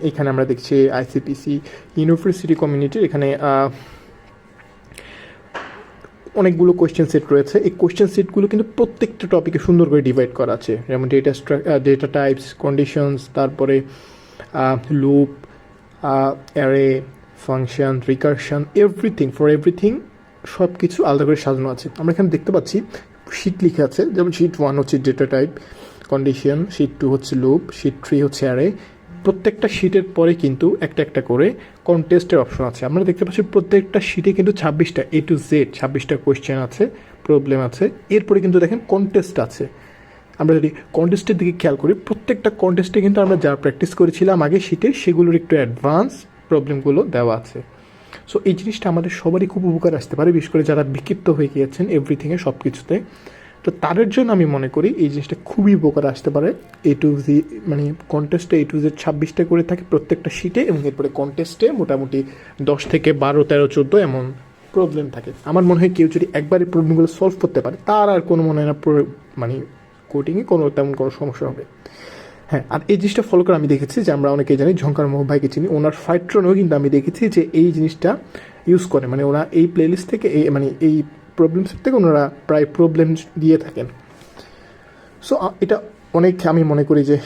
এখানে আমরা দেখছি আইসিপিসি ইউনিভার্সিটি কমিউনিটির এখানে অনেকগুলো কোয়েশ্চেন সেট রয়েছে। এই কোয়েশ্চেন সেটগুলো কিন্তু প্রত্যেকটা টপিকে সুন্দর করে ডিভাইড করা আছে, যেমন ডেটা টাইপস, কন্ডিশনস, তারপরে loop, array, function, recursion, everything সব কিছু আলাদা করে সাজানো আছে। আমরা এখানে দেখতে পাচ্ছি শিট লিখে আছে, যেমন শিট 1 হচ্ছে ডেটা টাইপ কন্ডিশন, শিট 2 হচ্ছে লুপ, শিট 3 হচ্ছে অ্যারে। প্রত্যেকটা শিটের পরে কিন্তু একটা একটা করে কন্টেস্টের অপশন আছে। আমরা দেখতে পাচ্ছি প্রত্যেকটা শিটে কিন্তু 26টা A to Z 26টা কোয়েশ্চেন আছে, প্রবলেম আছে। এরপরে কিন্তু দেখেন কন্টেস্ট আছে। আমরা যদি কন্টেস্টের দিকে খেয়াল করি, প্রত্যেকটা কন্টেস্টে কিন্তু আমরা যা প্র্যাকটিস করেছিলাম আগে শিটে সেগুলোর একটু অ্যাডভান্স প্রবলেমগুলো দেওয়া আছে। সো এই জিনিসটা আমাদের সবারই খুব উপকার আসতে পারে, বিশেষ করে যারা বিক্ষিপ্ত হয়ে গিয়েছেন এভরিথিংয়ে, সব কিছুতে। তো তাদের জন্য আমি মনে করি এই জিনিসটা খুবই উপকার আসতে পারে। A to Z মানে কন্টেস্টে A to Z 26টা করে থাকে প্রত্যেকটা শিটে, এবং এরপরে কন্টেস্টে মোটামুটি 10 থেকে 12, 13, 14 এমন প্রবলেম থাকে। আমার মনে হয় কেউ যদি একবার এই প্রবলেমগুলো সলভ করতে পারে, তার আর কোনো মনে হয় না মানে কোডিংয়ে তেমন কোনো সমস্যা হবে। হ্যাঁ, আর এই জিনিসটা ফলো করে আমি দেখেছি যে আমরা অনেকেই জানি, ঝঙ্কার মোহ ভাইকে চিনি, ওনার ফাইট্রনেও কিন্তু আমি দেখেছি যে এই জিনিসটা ইউজ করে, মানে ওরা এই প্লেলিস্ট থেকে এই প্রবলেমস থেকে ওনারা প্রায় প্রবলেম দিয়ে থাকেন। সো এটা অনেক আমি মনে করি যে